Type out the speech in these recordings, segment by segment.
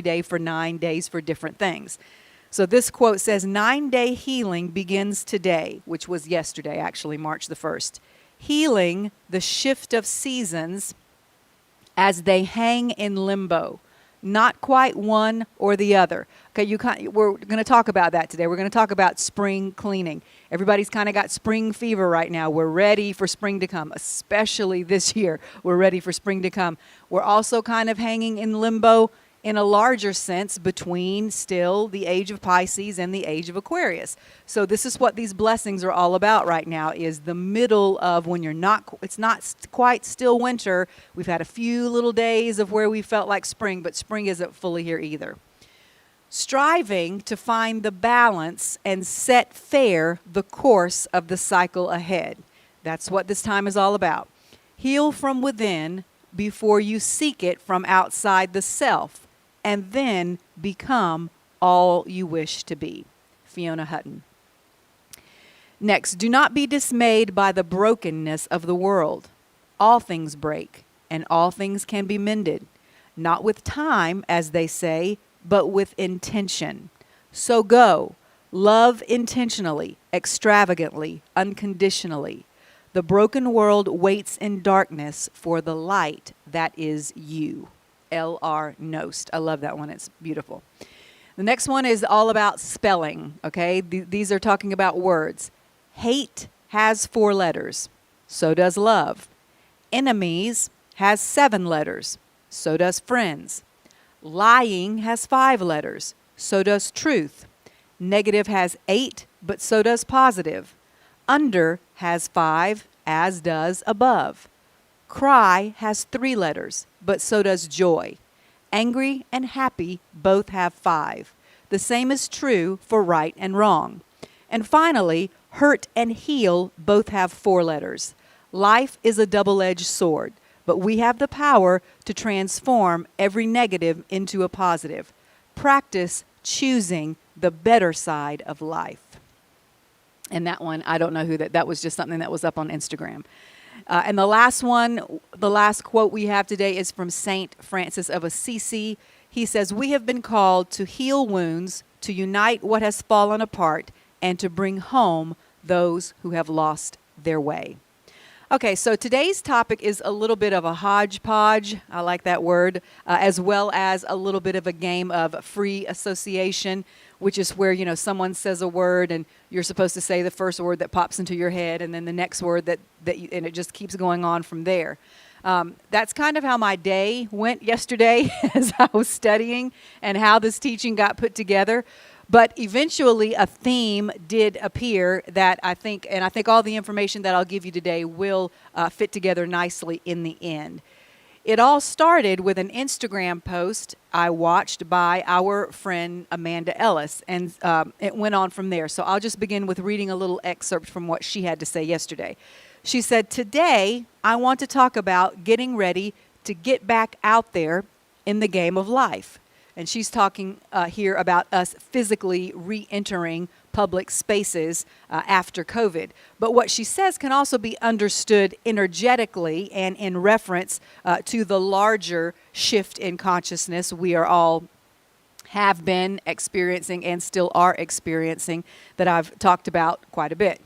day for 9 days for different things. So this quote says, 9-day healing begins today, which was yesterday, actually, March the 1st. Healing the shift of seasons as they hang in limbo, not quite one or the other. Okay, we're going to talk about that today. We're going to talk about spring cleaning. Everybody's kind of got spring fever right now. We're ready for spring to come, especially this year. We're ready for spring to come. We're also kind of hanging in limbo in a larger sense between still the age of Pisces and the age of Aquarius. So this is what these blessings are all about right now, is the middle of when it's not quite still winter. We've had a few little days of where we felt like spring, but spring isn't fully here either. Striving to find the balance and set fair the course of the cycle ahead. That's what this time is all about. Heal from within before you seek it from outside the self, and then become all you wish to be. Fiona Hutton. Next, do not be dismayed by the brokenness of the world. All things break, and all things can be mended, not with time, as they say, but with intention. So go, love intentionally, extravagantly, unconditionally. The broken world waits in darkness for the light that is you. L.R. Nost. I love that one. It's beautiful. The next one is all about spelling, okay? These are talking about words. Hate has 4 letters. So does love. Enemies has 7 letters. So does friends. Lying has 5 letters. So does truth. Negative has 8, but so does positive. Under has 5, as does above. Cry has 3 letters, but so does joy. Angry and happy both have 5. The same is true for right and wrong. And finally, hurt and heal both have 4 letters. Life is a double-edged sword, but we have the power to transform every negative into a positive. Practice choosing the better side of life. And that one, I don't know who that was just something that was up on Instagram. And the last quote we have today is from Saint Francis of Assisi. He says, we have been called to heal wounds, to unite what has fallen apart, and to bring home those who have lost their way. Okay, so today's topic is a little bit of a hodgepodge, I like that word, as well as a little bit of a game of free association, which is where, someone says a word and you're supposed to say the first word that pops into your head and then the next word and it just keeps going on from there. That's kind of how my day went yesterday as I was studying and how this teaching got put together. But eventually a theme did appear that I think all the information that I'll give you today will fit together nicely in the end. It all started with an Instagram post I watched by our friend Amanda Ellis, and it went on from there. So I'll just begin with reading a little excerpt from what she had to say yesterday. She said, today I want to talk about getting ready to get back out there in the game of life. And she's talking here about us physically re-entering public spaces after COVID. But what she says can also be understood energetically and in reference to the larger shift in consciousness we are all have been experiencing and still are experiencing that I've talked about quite a bit.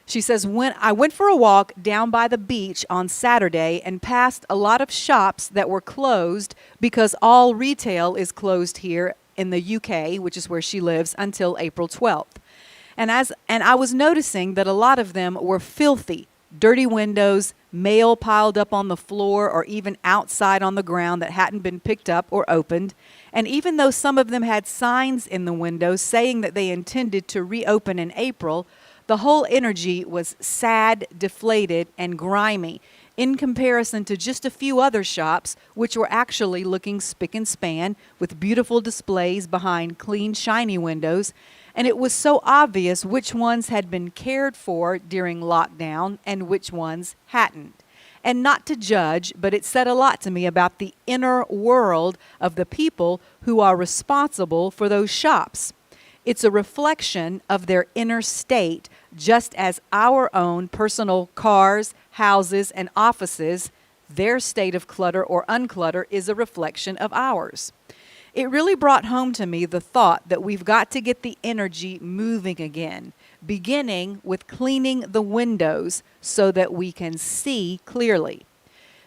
She says, when I went for a walk down by the beach on Saturday and passed a lot of shops that were closed because all retail is closed here in the UK, which is where she lives, until April 12th. And I was noticing that a lot of them were filthy, dirty windows, mail piled up on the floor or even outside on the ground that hadn't been picked up or opened. And even though some of them had signs in the windows saying that they intended to reopen in April, the whole energy was sad, deflated, and grimy in comparison to just a few other shops, which were actually looking spick and span with beautiful displays behind clean, shiny windows. And it was so obvious which ones had been cared for during lockdown and which ones hadn't. And not to judge, but it said a lot to me about the inner world of the people who are responsible for those shops. It's a reflection of their inner state, just as our own personal cars, houses, and offices, their state of clutter or unclutter is a reflection of ours. it really brought home to me the thought that we've got to get the energy moving again, beginning with cleaning the windows so that we can see clearly.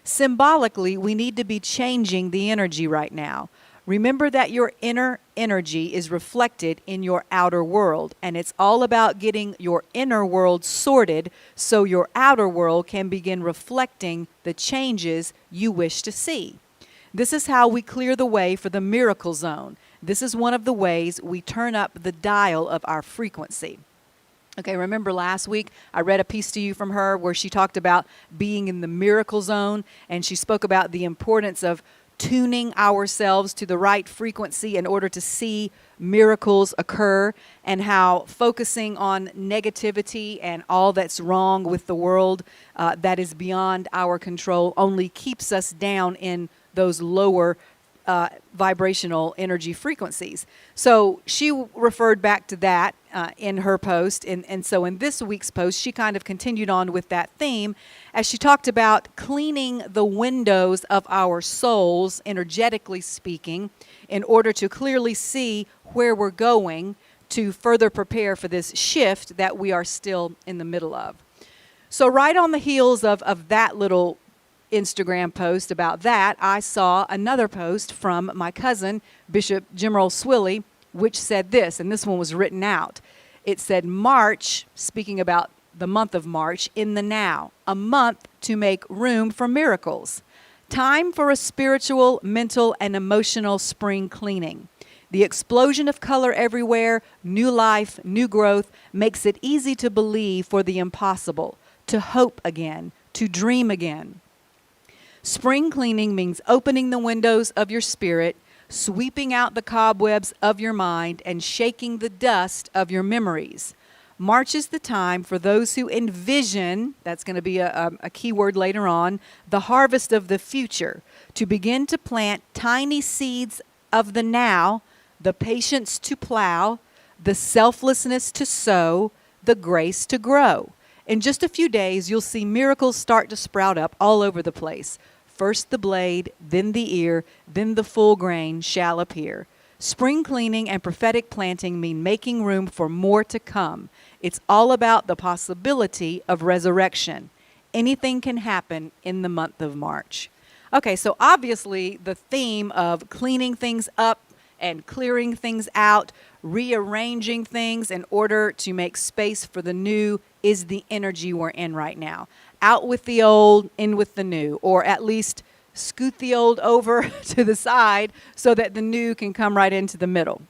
Symbolically, we need to be changing the energy right now. Remember that your inner energy is reflected in your outer world, and it's all about getting your inner world sorted so your outer world can begin reflecting the changes you wish to see. This is how we clear the way for the miracle zone. This is one of the ways we turn up the dial of our frequency. Okay, remember last week I read a piece to you from her where she talked about being in the miracle zone, and she spoke about the importance of tuning ourselves to the right frequency in order to see miracles occur, and how focusing on negativity and all that's wrong with the world that is beyond our control only keeps us down in those lower vibrational energy frequencies. So she referred back to that in her post. And so in this week's post, she kind of continued on with that theme as she talked about cleaning the windows of our souls, energetically speaking, in order to clearly see where we're going to further prepare for this shift that we are still in the middle of. So right on the heels of that little Instagram post about that, I saw another post from my cousin, Bishop Jimrell Swilley, which said this, and this one was written out. It said, March, speaking about the month of March, in the now, a month to make room for miracles. Time for a spiritual, mental, and emotional spring cleaning. The explosion of color everywhere, new life, new growth, makes it easy to believe for the impossible, to hope again, to dream again. Spring cleaning means opening the windows of your spirit, sweeping out the cobwebs of your mind, and shaking the dust of your memories. March is the time for those who envision, that's going to be a key word later on, the harvest of the future, to begin to plant tiny seeds of the now, the patience to plow, the selflessness to sow, the grace to grow. In just a few days, you'll see miracles start to sprout up all over the place. First the blade, then the ear, then the full grain shall appear. Spring cleaning and prophetic planting mean making room for more to come. It's all about the possibility of resurrection. Anything can happen in the month of March. Okay, so obviously the theme of cleaning things up and clearing things out, rearranging things in order to make space for the new is the energy we're in right now. Out with the old, in with the new, or at least scoot the old over to the side so that the new can come right into the middle.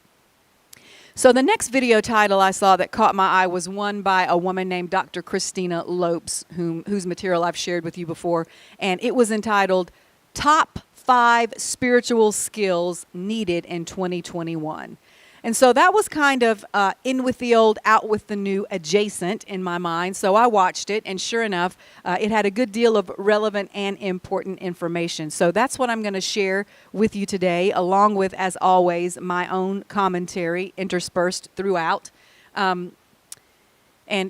So the next video title I saw that caught my eye was one by a woman named Dr. Christina Lopes, whose material I've shared with you before, and it was entitled Top 5 Spiritual Skills Needed in 2021. And so that was kind of in with the old, out with the new adjacent in my mind. So I watched it, and sure enough, it had a good deal of relevant and important information. So that's what I'm going to share with you today, along with, as always, my own commentary interspersed throughout. And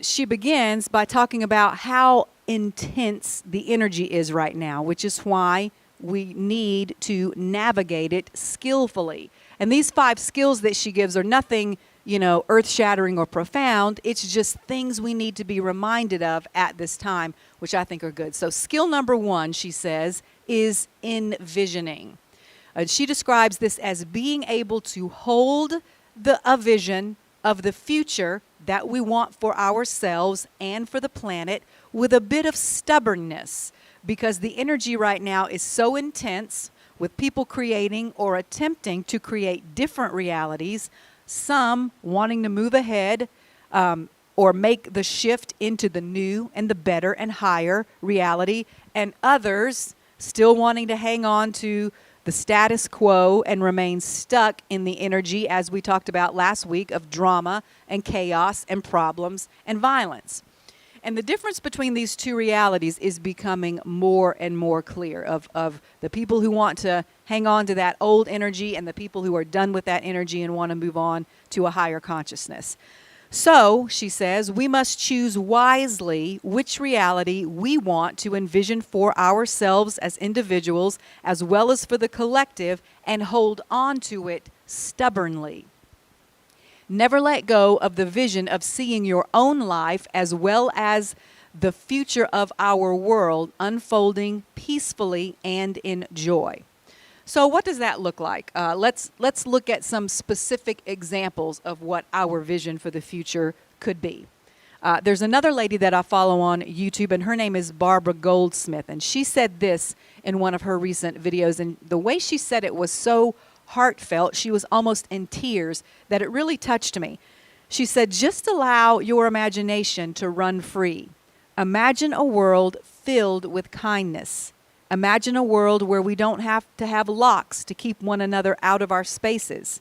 she begins by talking about how intense the energy is right now, which is why we need to navigate it skillfully. And these 5 skills that she gives are nothing, earth-shattering or profound. It's just things we need to be reminded of at this time, which I think are good. So skill number 1, she says, is envisioning. She describes this as being able to hold a vision of the future that we want for ourselves and for the planet with a bit of stubbornness, because the energy right now is so intense, with people creating or attempting to create different realities, some wanting to move ahead or make the shift into the new and the better and higher reality, and others still wanting to hang on to the status quo and remain stuck in the energy, as we talked about last week, of drama and chaos and problems and violence. And the difference between these two realities is becoming more and more clear, of the people who want to hang on to that old energy and the people who are done with that energy and want to move on to a higher consciousness. So, she says, we must choose wisely which reality we want to envision for ourselves as individuals as well as for the collective, and hold on to it stubbornly. Never let go of the vision of seeing your own life as well as the future of our world unfolding peacefully and in joy. So what does that look like? Let's look at some specific examples of what our vision for the future could be. There's another lady that I follow on YouTube, and her name is Barbara Goldsmith, and she said this in one of her recent videos, and the way she said it was so heartfelt, she was almost in tears, that it really touched me. She said, just allow your imagination to run free. Imagine a world filled with kindness. Imagine a world where we don't have to have locks to keep one another out of our spaces.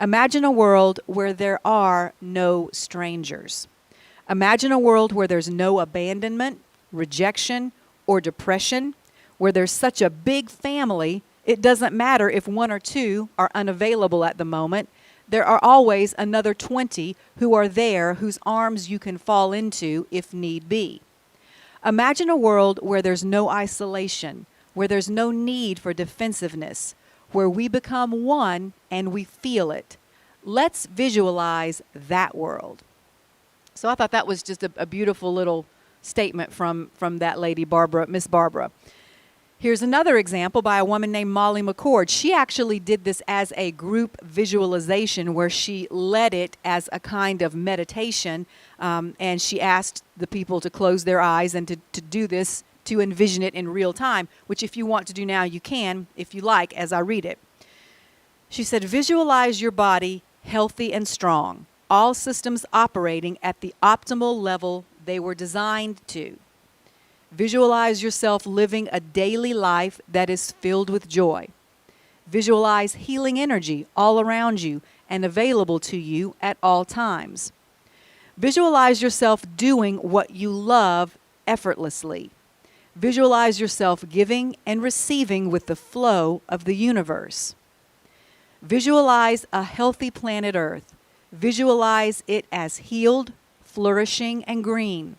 Imagine a world where there are no strangers. Imagine a world where there's no abandonment, rejection, or depression, where there's such a big family, it doesn't matter if one or two are unavailable at the moment. There are always another 20 who are there whose arms you can fall into if need be. Imagine a world where there's no isolation, where there's no need for defensiveness, where we become one and we feel it. Let's visualize that world. So I thought that was just a beautiful little statement from that lady, Miss Barbara. Here's another example by a woman named Molly McCord. She actually did this as a group visualization where she led it as a kind of meditation, and she asked the people to close their eyes and to do this, to envision it in real time, which if you want to do now, you can, if you like, as I read it. She said, visualize your body healthy and strong, all systems operating at the optimal level they were designed to. Visualize yourself living a daily life that is filled with joy. Visualize healing energy all around you and available to you at all times. Visualize yourself doing what you love effortlessly. Visualize yourself giving and receiving with the flow of the universe. Visualize a healthy planet Earth. Visualize it as healed, flourishing, and green.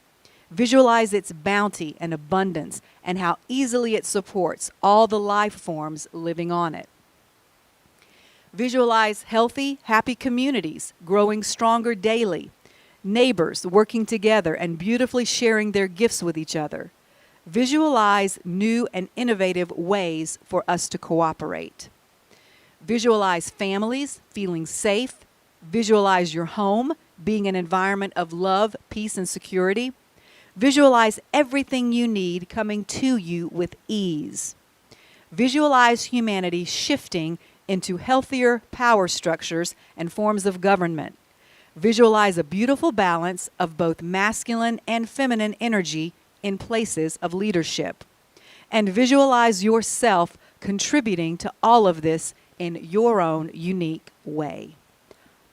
Visualize its bounty and abundance and how easily it supports all the life forms living on it. Visualize healthy, happy communities growing stronger daily, neighbors working together and beautifully sharing their gifts with each other. Visualize new and innovative ways for us to cooperate. Visualize families feeling safe. Visualize your home being an environment of love, peace, and security. Visualize everything you need coming to you with ease. Visualize humanity shifting into healthier power structures and forms of government. Visualize a beautiful balance of both masculine and feminine energy in places of leadership. And visualize yourself contributing to all of this in your own unique way.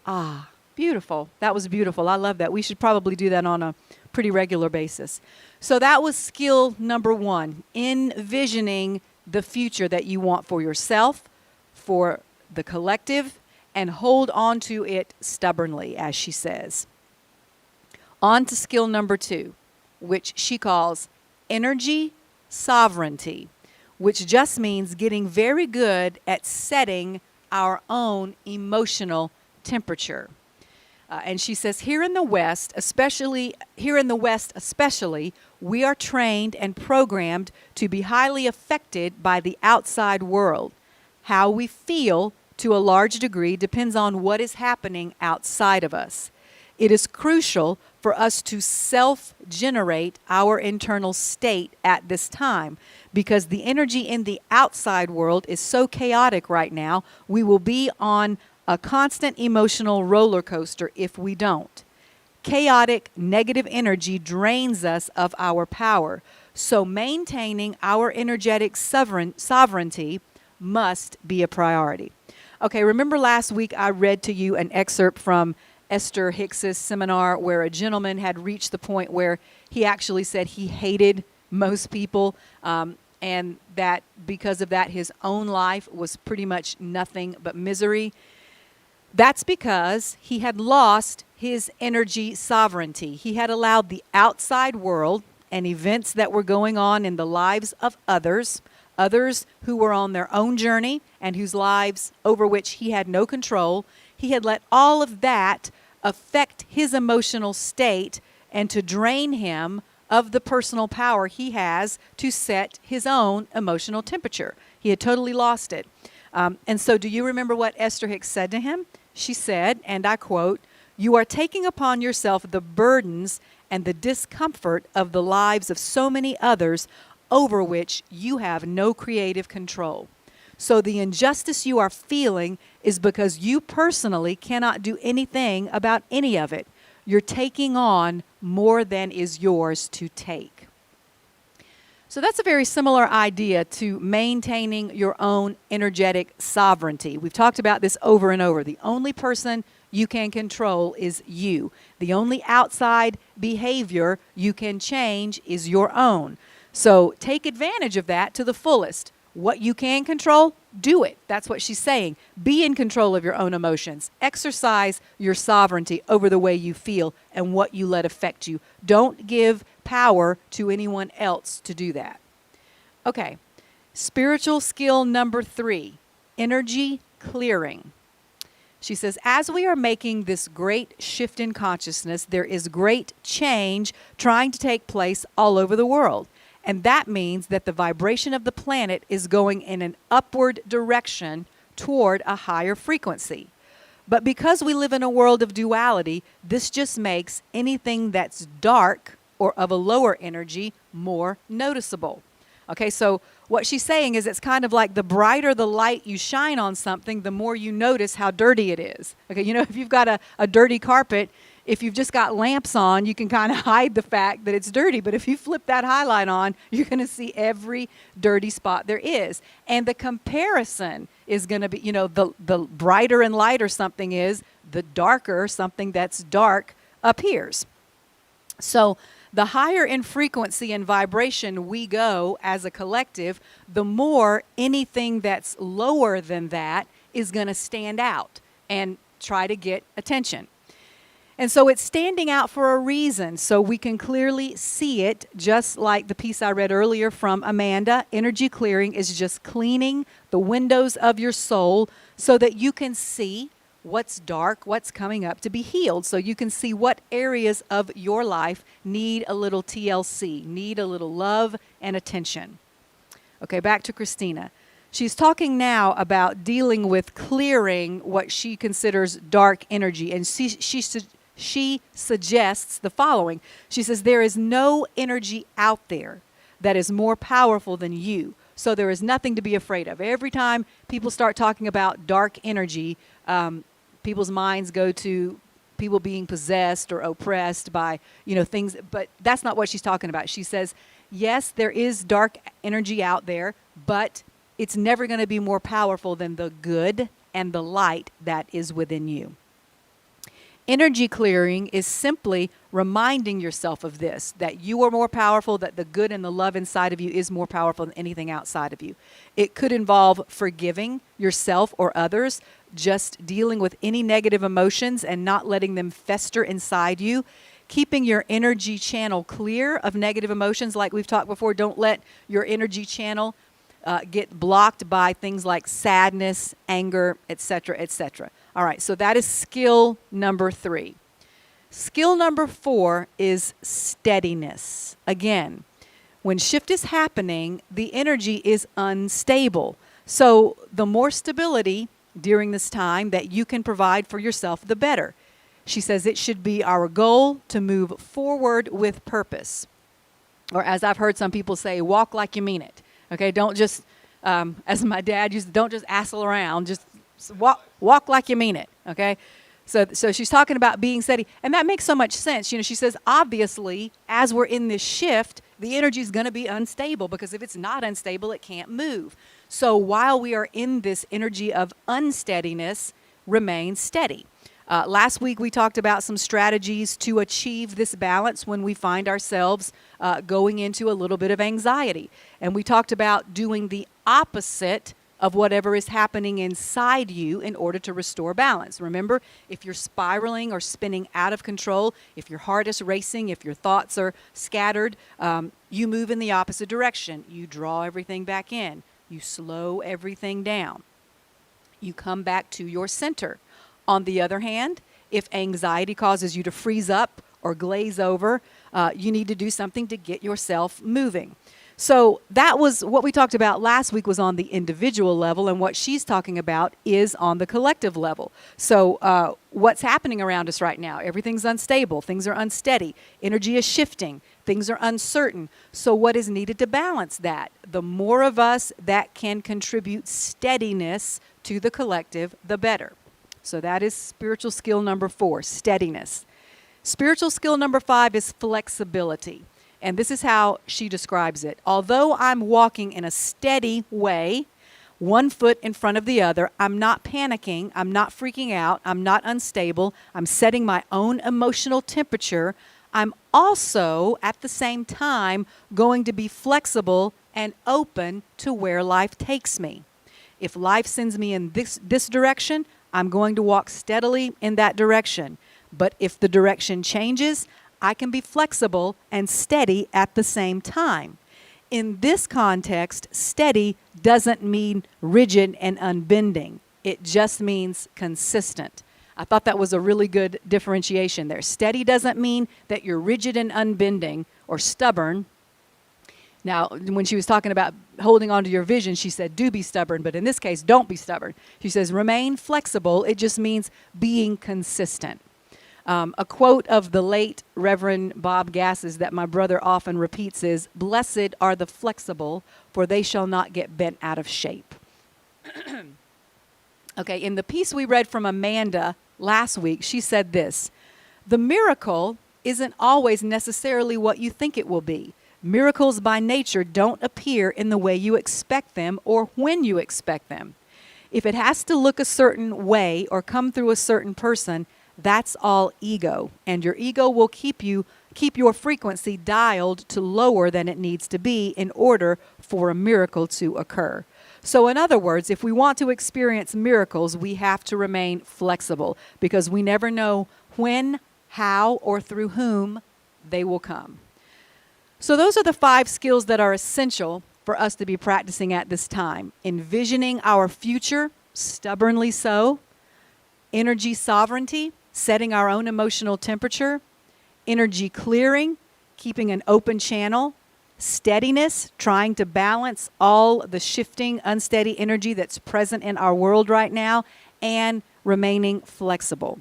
Ah, beautiful. That was beautiful. I love that. We should probably do that on a pretty regular basis. So that was skill number 1, envisioning the future that you want for yourself, for the collective, and hold on to it stubbornly, as she says. On to skill number 2, which she calls energy sovereignty, which just means getting very good at setting our own emotional temperature. And she says, here in the West, especially, we are trained and programmed to be highly affected by the outside world. How we feel, to a large degree, depends on what is happening outside of us. It is crucial for us to self-generate our internal state at this time, because the energy in the outside world is so chaotic right now, we will be on a constant emotional roller coaster if we don't. Chaotic, negative energy drains us of our power. So maintaining our energetic sovereignty must be a priority. Okay, remember last week I read to you an excerpt from Esther Hicks's seminar where a gentleman had reached the point where he actually said he hated most people, and that because of that his own life was pretty much nothing but misery. That's because he had lost his energy sovereignty. He had allowed the outside world and events that were going on in the lives of others who were on their own journey and whose lives over which he had no control. He had let all of that affect his emotional state and to drain him of the personal power he has to set his own emotional temperature. He had totally lost it. And so do you remember what Esther Hicks said to him? She said, and I quote, "You are taking upon yourself the burdens and the discomfort of the lives of so many others over which you have no creative control. So the injustice you are feeling is because you personally cannot do anything about any of it. You're taking on more than is yours to take." So that's a very similar idea to maintaining your own energetic sovereignty. We've talked about this over and over. The only person you can control is you. The only outside behavior you can change is your own. So take advantage of that to the fullest. What you can control, do it. That's what she's saying. Be in control of your own emotions. Exercise your sovereignty over the way you feel and what you let affect you. Don't give power to anyone else to do that. Okay, spiritual skill number 3, energy clearing. She says, as we are making this great shift in consciousness, there is great change trying to take place all over the world. And that means that the vibration of the planet is going in an upward direction toward a higher frequency. But because we live in a world of duality, this just makes anything that's dark or of a lower energy more noticeable. Okay, so what she's saying is it's kind of like the brighter the light you shine on something, the more you notice how dirty it is. Okay, you know, if you've got a dirty carpet, if you've just got lamps on, you can kind of hide the fact that it's dirty. But if you flip that highlight on, you're going to see every dirty spot there is. And the comparison is going to be, you know, the brighter and lighter something is, the darker something that's dark appears. So the higher in frequency and vibration we go as a collective, the more anything that's lower than that is going to stand out and try to get attention. And so it's standing out for a reason, so we can clearly see it, just like the piece I read earlier from Amanda. Energy clearing is just cleaning the windows of your soul so that you can see what's dark, what's coming up to be healed, so you can see what areas of your life need a little TLC, need a little love and attention. Okay, back to Christina. She's talking now about dealing with clearing what she considers dark energy, and she suggests the following. She says, there is no energy out there that is more powerful than you. So there is nothing to be afraid of. Every time people start talking about dark energy, people's minds go to people being possessed or oppressed by, you know, things. But that's not what she's talking about. She says, yes, there is dark energy out there, but it's never going to be more powerful than the good and the light that is within you. Energy clearing is simply reminding yourself of this, that you are more powerful, that the good and the love inside of you is more powerful than anything outside of you. It could involve forgiving yourself or others, just dealing with any negative emotions and not letting them fester inside you, keeping your energy channel clear of negative emotions. Like we've talked before, don't let your energy channel get blocked by things like sadness, anger, etc., etc. All right, so that is skill number 3. Skill number 4 is steadiness. Again, when shift is happening, the energy is unstable. So the more stability during this time that you can provide for yourself, the better. She says it should be our goal to move forward with purpose. Or as I've heard some people say, walk like you mean it. Okay, don't just, as my dad used to, don't just assle around, just walk like you mean it, okay? So she's talking about being steady, and that makes so much sense. You know, she says, obviously, as we're in this shift, the energy is going to be unstable, because if it's not unstable, it can't move. So while we are in this energy of unsteadiness, remain steady. Last week, we talked about some strategies to achieve this balance when we find ourselves going into a little bit of anxiety. And we talked about doing the opposite of whatever is happening inside you in order to restore balance. Remember, if you're spiraling or spinning out of control, if your heart is racing, if your thoughts are scattered, you move in the opposite direction. You draw everything back in. You slow everything down. You come back to your center. On the other hand, if anxiety causes you to freeze up or glaze over, you need to do something to get yourself moving. So that was what we talked about last week, was on the individual level, and what she's talking about is on the collective level. So what's happening around us right now? Everything's unstable. Things are unsteady. Energy is shifting. Things are uncertain. So what is needed to balance that? The more of us that can contribute steadiness to the collective, the better. So that is spiritual skill number 4, steadiness. Spiritual skill number 5 is flexibility. And this is how she describes it. Although I'm walking in a steady way, one foot in front of the other, I'm not panicking, I'm not freaking out, I'm not unstable, I'm setting my own emotional temperature. I'm also, at the same time, going to be flexible and open to where life takes me. If life sends me in this direction, I'm going to walk steadily in that direction. But if the direction changes, I can be flexible and steady at the same time. In this context, steady doesn't mean rigid and unbending. It just means consistent. I thought that was a really good differentiation there. Steady doesn't mean that you're rigid and unbending or stubborn. Now, when she was talking about holding on to your vision, she said, do be stubborn. But in this case, don't be stubborn. She says, remain flexible. It just means being consistent. A quote of the late Reverend Bob Gass's that my brother often repeats is, "Blessed are the flexible, for they shall not get bent out of shape." Okay, in the piece we read from Amanda last week, she said this: "The miracle isn't always necessarily what you think it will be. Miracles by nature don't appear in the way you expect them or when you expect them. If it has to look a certain way or come through a certain person, that's all ego, and your ego will keep your frequency dialed to lower than it needs to be in order for a miracle to occur." So in other words, if we want to experience miracles, we have to remain flexible, because we never know when, how, or through whom they will come. So those are the 5 skills that are essential for us to be practicing at this time. Envisioning our future, stubbornly so. Energy sovereignty, setting our own emotional temperature. Energy clearing, keeping an open channel. Steadiness, trying to balance all the shifting, unsteady energy that's present in our world right now. And remaining flexible.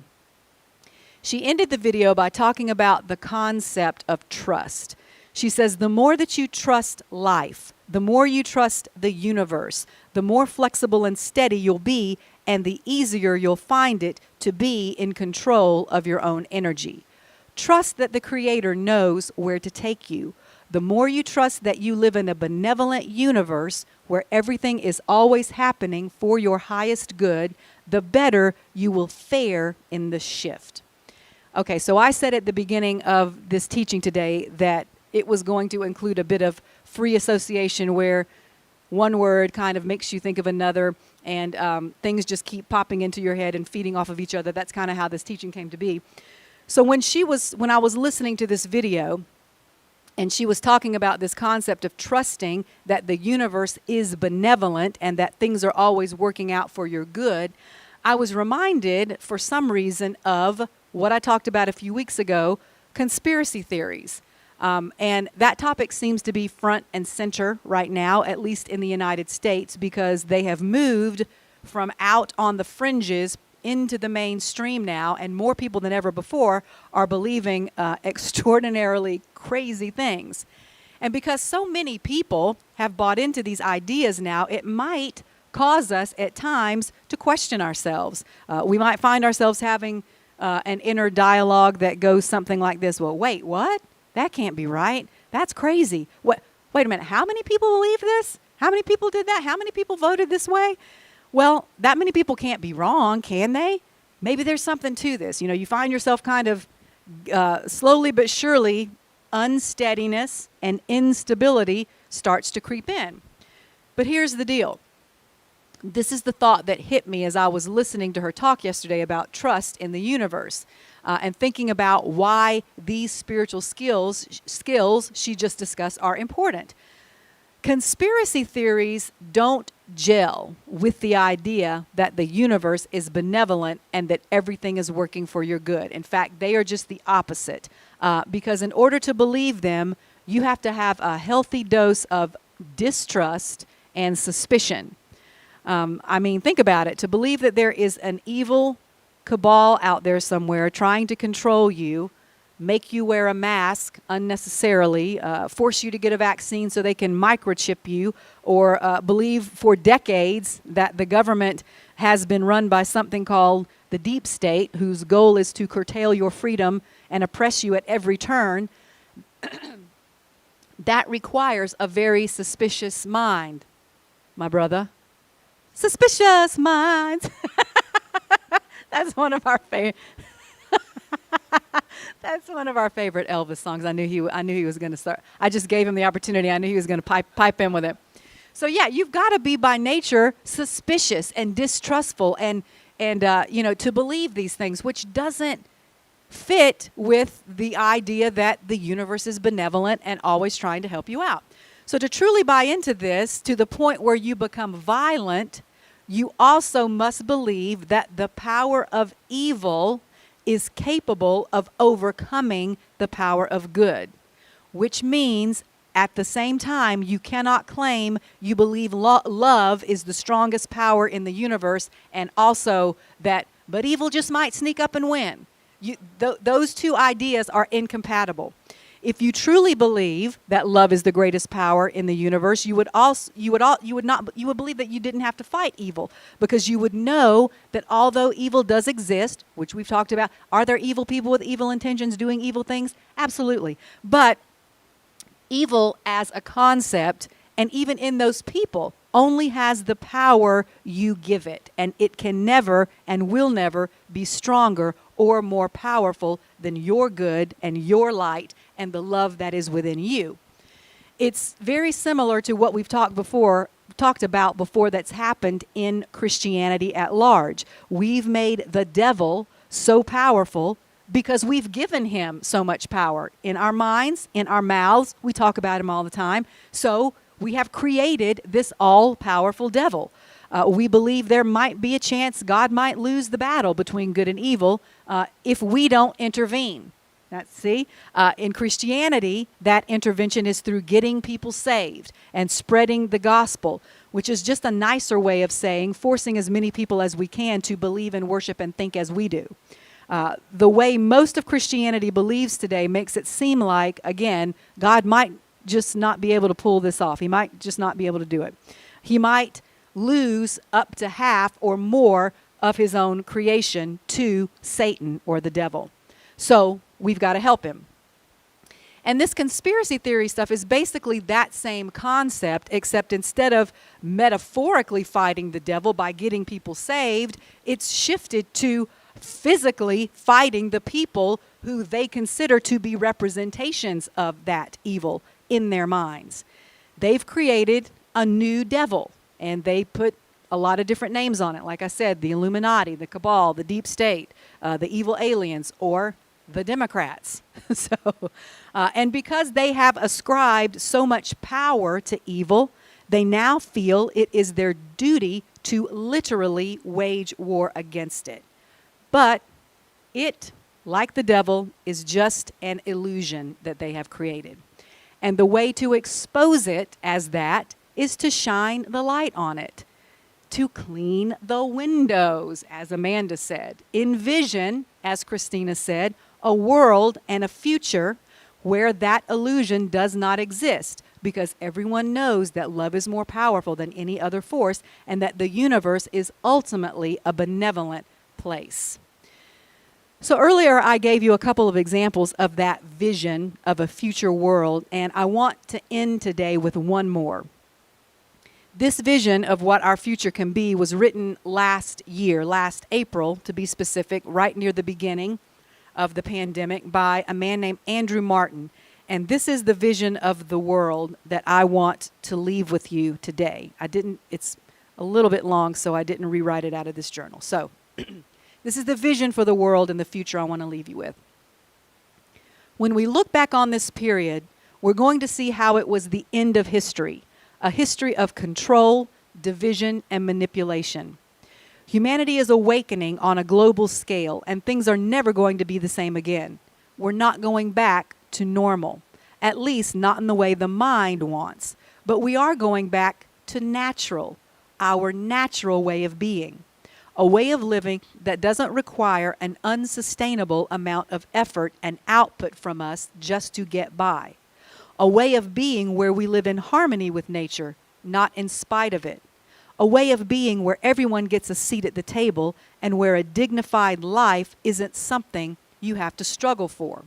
She ended the video by talking about the concept of trust. She says, the more that you trust life, the more you trust the universe, the more flexible and steady you'll be, and the easier you'll find it to be in control of your own energy. Trust that the Creator knows where to take you. The more you trust that you live in a benevolent universe where everything is always happening for your highest good, the better you will fare in the shift. Okay, so I said at the beginning of this teaching today that it was going to include a bit of free association where one word kind of makes you think of another, and things just keep popping into your head and feeding off of each other. That's kind of how this teaching came to be. So when I was listening to this video, and she was talking about this concept of trusting that the universe is benevolent and that things are always working out for your good, I was reminded, for some reason, of what I talked about a few weeks ago, conspiracy theories. And that topic seems to be front and center right now, at least in the United States, because they have moved from out on the fringes into the mainstream now, and more people than ever before are believing extraordinarily crazy things. And because so many people have bought into these ideas now, it might cause us at times to question ourselves. We might find ourselves having an inner dialogue that goes something like this: well, wait, what? That can't be right. That's crazy. Wait a minute. How many people believe this? How many people did that? How many people voted this way? Well, that many people can't be wrong, can they? Maybe there's something to this. You know, you find yourself kind of slowly but surely, unsteadiness and instability starts to creep in. But here's the deal. This is the thought that hit me as I was listening to her talk yesterday about trust in the universe, and thinking about why these spiritual skills she just discussed are important. Conspiracy theories don't gel with the idea that the universe is benevolent and that everything is working for your good. In fact, they are just the opposite, because in order to believe them, you have to have a healthy dose of distrust and suspicion. I mean, think about it. To believe that there is an evil cabal out there somewhere trying to control you, make you wear a mask unnecessarily, force you to get a vaccine so they can microchip you, or believe for decades that the government has been run by something called the deep state, whose goal is to curtail your freedom and oppress you at every turn, that requires a very suspicious mind, my brother. Suspicious minds. That's one of our favorite. That's one of our favorite Elvis songs. I knew he was going to start. I just gave him the opportunity. I knew he was going to pipe in with it. So yeah, you've got to be by nature suspicious and distrustful, and to believe these things, which doesn't fit with the idea that the universe is benevolent and always trying to help you out. So to truly buy into this to the point where you become violent, you also must believe that the power of evil is capable of overcoming the power of good, which means at the same time you cannot claim you believe love is the strongest power in the universe, and also that, but evil just might sneak up and win. Those two ideas are incompatible. If you truly believe that love is the greatest power in the universe, you would believe that you didn't have to fight evil, because you would know that although evil does exist, which we've talked about, are there evil people with evil intentions doing evil things? Absolutely. But evil as a concept, and even in those people, only has the power you give it, and it can never and will never be stronger or more powerful than your good and your light and the love that is within you. It's very similar to what we've talked about before that's happened in Christianity at large. We've made the devil so powerful because we've given him so much power in our minds, in our mouths. We talk about him all the time. So we have created this all-powerful devil. We believe there might be a chance God might lose the battle between good and evil if we don't intervene. In Christianity, that intervention is through getting people saved and spreading the gospel, which is just a nicer way of saying forcing as many people as we can to believe and worship and think as we do. The way most of Christianity believes today makes it seem like, again, God might just not be able to pull this off. He might just not be able to do it. He might lose up to half or more of his own creation to Satan or the devil. So we've got to help him. And this conspiracy theory stuff is basically that same concept, except instead of metaphorically fighting the devil by getting people saved, it's shifted to physically fighting the people who they consider to be representations of that evil in their minds. They've created a new devil, and they put a lot of different names on it. Like I said, the Illuminati, the Cabal, the Deep State, the evil aliens, or the Democrats. And because they have ascribed so much power to evil, they now feel it is their duty to literally wage war against it. But it, like the devil, is just an illusion that they have created. And the way to expose it as that is to shine the light on it, to clean the windows, as Amanda said. Envision, as Christina said, a world and a future where that illusion does not exist, because everyone knows that love is more powerful than any other force, and that the universe is ultimately a benevolent place. So earlier I gave you a couple of examples of that vision of a future world, and I want to end today with one more. This vision of what our future can be was written last April to be specific, right near the beginning of the pandemic, by a man named Andrew Martin. And this is the vision of the world that I want to leave with you today. a little bit long, so I didn't rewrite it out of this journal. So this is the vision for the world and the future I want to leave you with. When we look back on this period, we're going to see how it was the end of history, a history of control, division, and manipulation. Humanity is awakening on a global scale, and things are never going to be the same again. We're not going back to normal, at least not in the way the mind wants, but we are going back to natural, our natural way of being, a way of living that doesn't require an unsustainable amount of effort and output from us just to get by, a way of being where we live in harmony with nature, not in spite of it, a way of being where everyone gets a seat at the table and where a dignified life isn't something you have to struggle for,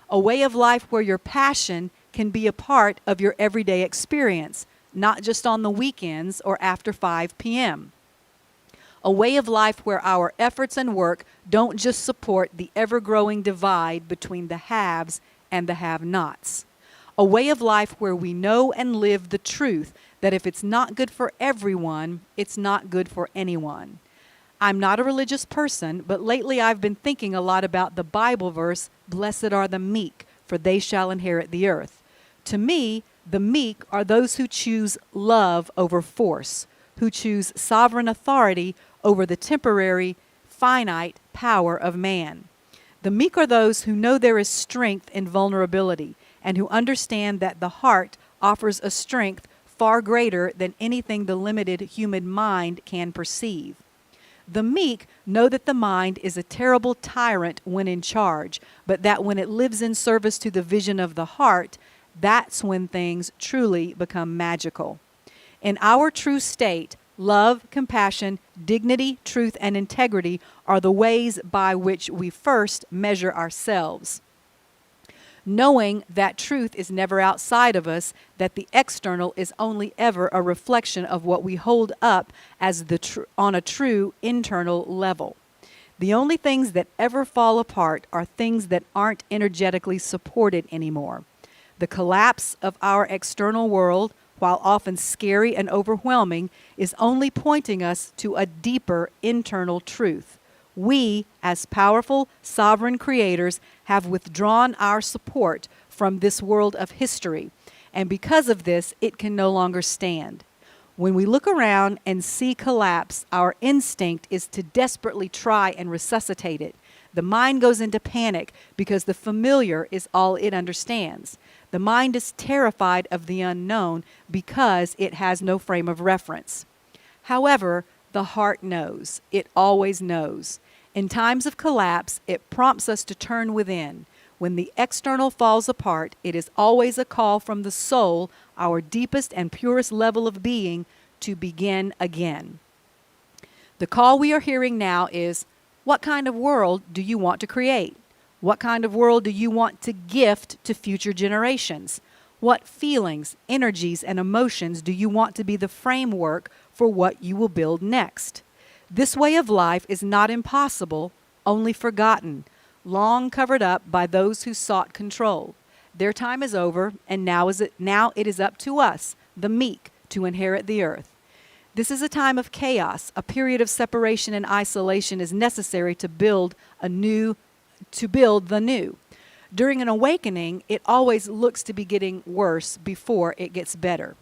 a way of life where your passion can be a part of your everyday experience, not just on the weekends or after 5 p.m., a way of life where our efforts and work don't just support the ever-growing divide between the haves and the have-nots, a way of life where we know and live the truth that if it's not good for everyone, it's not good for anyone. I'm not a religious person, but lately I've been thinking a lot about the Bible verse, "Blessed are the meek, for they shall inherit the earth." To me, the meek are those who choose love over force, who choose sovereign authority over the temporary, finite power of man. The meek are those who know there is strength in vulnerability and who understand that the heart offers a strength far greater than anything the limited human mind can perceive. The meek know that the mind is a terrible tyrant when in charge, but that when it lives in service to the vision of the heart, that's when things truly become magical. In our true state, love, compassion, dignity, truth, and integrity are the ways by which we first measure ourselves. Knowing that truth is never outside of us, that the external is only ever a reflection of what we hold up as on a true internal level. The only things that ever fall apart are things that aren't energetically supported anymore. The collapse of our external world, while often scary and overwhelming, is only pointing us to a deeper internal truth. We, as powerful, sovereign creators, have withdrawn our support from this world of history, and because of this, it can no longer stand. When we look around and see collapse, our instinct is to desperately try and resuscitate it. The mind goes into panic because the familiar is all it understands. The mind is terrified of the unknown because it has no frame of reference. However, the heart knows. It always knows. In times of collapse, it prompts us to turn within. When the external falls apart, it is always a call from the soul, our deepest and purest level of being, to begin again. The call we are hearing now is, what kind of world do you want to create? What kind of world do you want to gift to future generations? What feelings, energies, and emotions do you want to be the framework for what you will build next? This way of life is not impossible, only forgotten, long covered up by those who sought control. Their time is over, and now it is up to us, the meek, to inherit the earth. This is a time of chaos. A period of separation and isolation is necessary to build the new. During an awakening, it always looks to be getting worse before it gets better.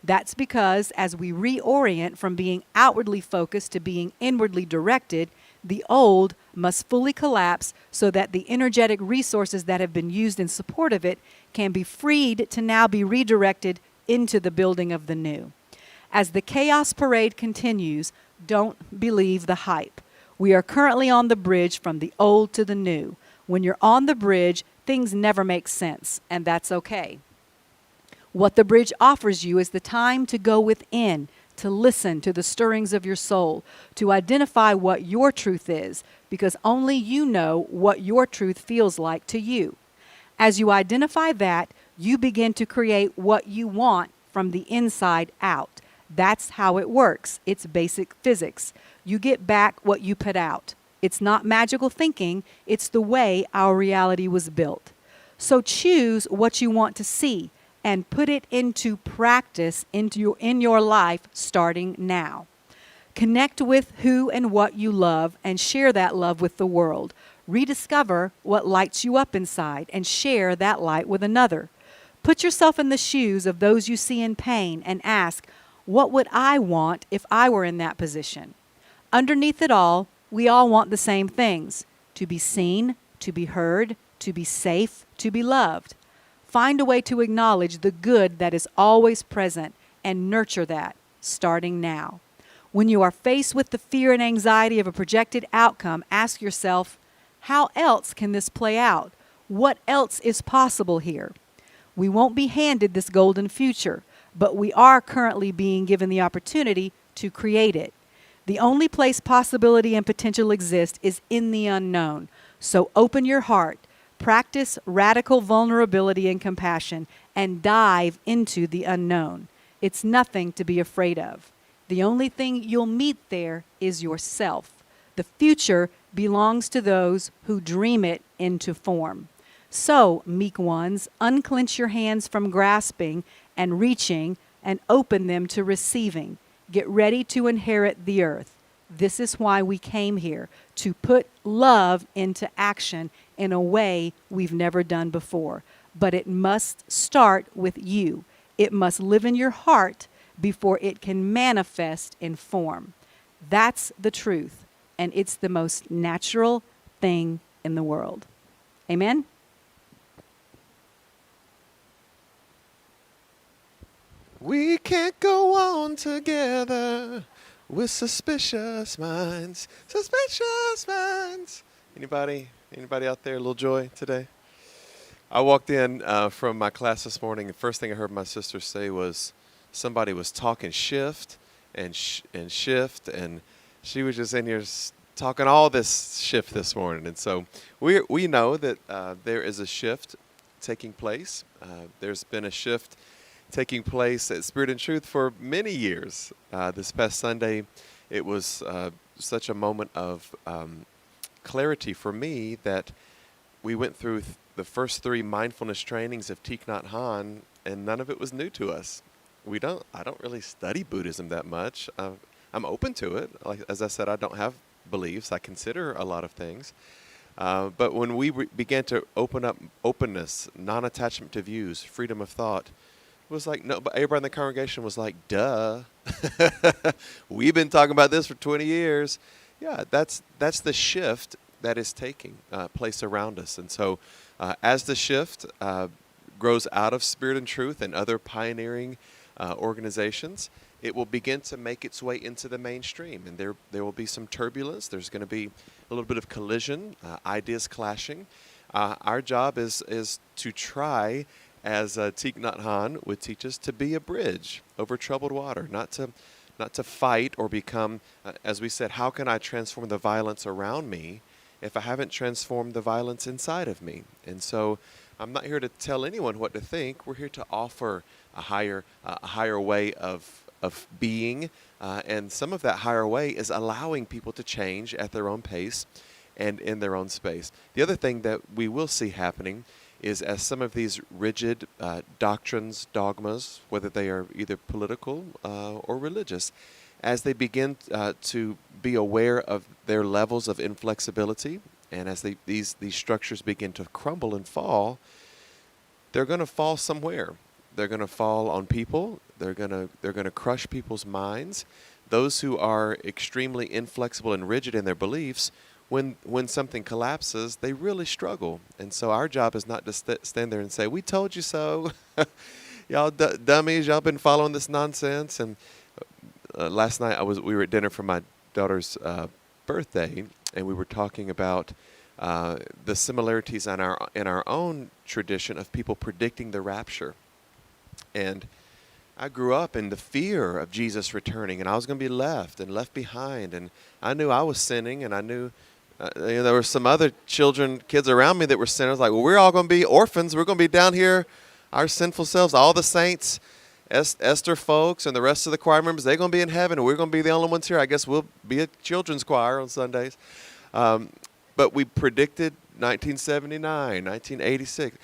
That's because as we reorient from being outwardly focused to being inwardly directed, the old must fully collapse so that the energetic resources that have been used in support of it can be freed to now be redirected into the building of the new. As the chaos parade continues, don't believe the hype. We are currently on the bridge from the old to the new. When you're on the bridge, things never make sense, and that's okay. What the bridge offers you is the time to go within, to listen to the stirrings of your soul, to identify what your truth is, because only you know what your truth feels like to you. As you identify that, you begin to create what you want from the inside out. That's how it works. It's basic physics. You get back what you put out. It's not magical thinking. It's the way our reality was built. So choose what you want to see and put it into practice in your life starting now. Connect with who and what you love and share that love with the world. Rediscover what lights you up inside and share that light with another. Put yourself in the shoes of those you see in pain and ask, what would I want if I were in that position? Underneath it all, we all want the same things: to be seen, to be heard, to be safe, to be loved. Find a way to acknowledge the good that is always present and nurture that, starting now. When you are faced with the fear and anxiety of a projected outcome, ask yourself, how else can this play out? What else is possible here? We won't be handed this golden future, but we are currently being given the opportunity to create it. The only place possibility and potential exist is in the unknown. So open your heart, practice radical vulnerability and compassion, and dive into the unknown. It's nothing to be afraid of. The only thing you'll meet there is yourself. The future belongs to those who dream it into form. So, meek ones, unclench your hands from grasping and reaching and open them to receiving. Get ready to inherit the earth. This is why we came here, to put love into action in a way we've never done before. But it must start with you. It must live in your heart before it can manifest in form. That's the truth, and it's the most natural thing in the world. Amen? We can't go on together with suspicious minds. Suspicious minds. Anybody out there, a little joy today? I walked in from my class this morning, and first thing I heard my sister say was somebody was talking shift and shift, and she was just in here talking all this shift this morning. And so we know that there is a shift taking place. There's been a shift taking place at Spirit and Truth for many years. This past Sunday, it was such a moment of clarity for me that we went through the first 3 mindfulness trainings of Thich Nhat Hanh, and none of it was new to us. I don't really study Buddhism that much. I'm open to it. Like, as I said, I don't have beliefs. I consider a lot of things. But when we began to open up openness, non-attachment to views, freedom of thought, it was like, no, but everybody in the congregation was like, duh. We've been talking about this for 20 years. Yeah, that's the shift that is taking place around us. And so as the shift grows out of Spirit and Truth and other pioneering organizations, it will begin to make its way into the mainstream. And there will be some turbulence. There's going to be a little bit of collision, ideas clashing. Our job is to try, as Thich Nhat Hanh would teach us, to be a bridge over troubled water, not to fight or become, as we said, how can I transform the violence around me if I haven't transformed the violence inside of me? And so I'm not here to tell anyone what to think. We're here to offer a higher way of being, and some of that higher way is allowing people to change at their own pace and in their own space. The other thing that we will see happening is, as some of these rigid doctrines, dogmas, whether they are either political or religious, as they begin to be aware of their levels of inflexibility, and as these structures begin to crumble and fall, they're going to fall somewhere. They're going to fall on people. They're going to crush people's minds. Those who are extremely inflexible and rigid in their beliefs, when something collapses, they really struggle. And so our job is not to stand there and say, we told you so. Y'all dummies, y'all been following this nonsense. And last night we were at dinner for my daughter's birthday, and we were talking about the similarities in our own tradition of people predicting the rapture. And I grew up in the fear of Jesus returning, and I was going to be left behind. And I knew I was sinning, and I knew there were some other kids around me that were sinners. Like, well, we're all going to be orphans. We're going to be down here, our sinful selves, all the saints, Esther folks, and the rest of the choir members. They're going to be in heaven, and we're going to be the only ones here. I guess we'll be a children's choir on Sundays. But we predicted 1979, 1986,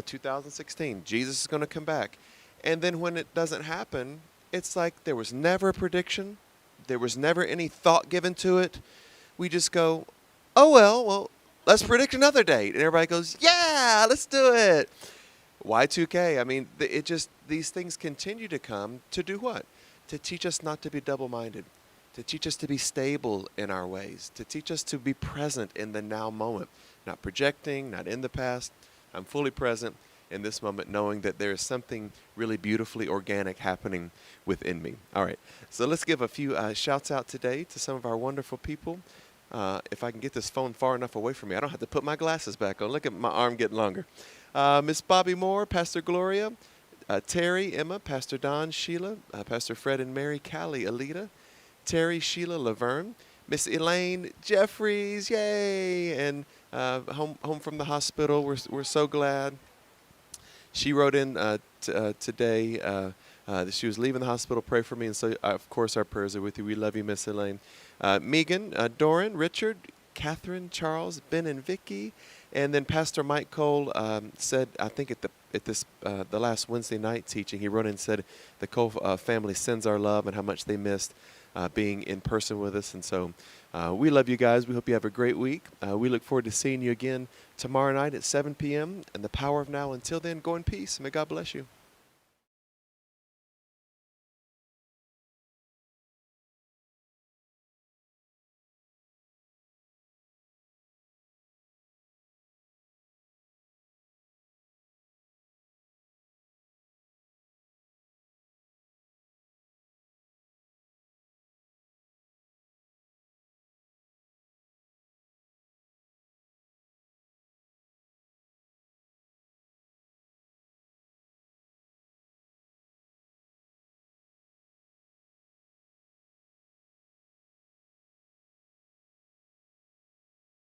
2016, Jesus is going to come back. And then when it doesn't happen, it's like there was never a prediction. There was never any thought given to it. We just go, oh, well, let's predict another date. And everybody goes, yeah, let's do it. Y2K, I mean, these things continue to come to do what? To teach us not to be double-minded, to teach us to be stable in our ways, to teach us to be present in the now moment, not projecting, not in the past. I'm fully present in this moment, knowing that there is something really beautifully organic happening within me. All right, so let's give a few shouts out today to some of our wonderful people. If I can get this phone far enough away from me, I don't have to put my glasses back on. Look at my arm getting longer. Miss Bobby Moore, Pastor Gloria, Terry, Emma, Pastor Don, Sheila, Pastor Fred and Mary, Callie, Alita, Terry, Sheila, Laverne, Miss Elaine Jeffries, yay! And home from the hospital, we're so glad. She wrote in today that she was leaving the hospital. Pray for me, and so of course our prayers are with you. We love you, Miss Elaine. Megan, Doran, Richard, Catherine, Charles, Ben, and Vicky, and then Pastor Mike Cole said, I think at the last Wednesday night teaching, he wrote in and said the Cole family sends our love and how much they missed being in person with us. And so we love you guys. We hope you have a great week. We look forward to seeing you again tomorrow night at 7 p.m. and the power of now. Until then, go in peace. May God bless you.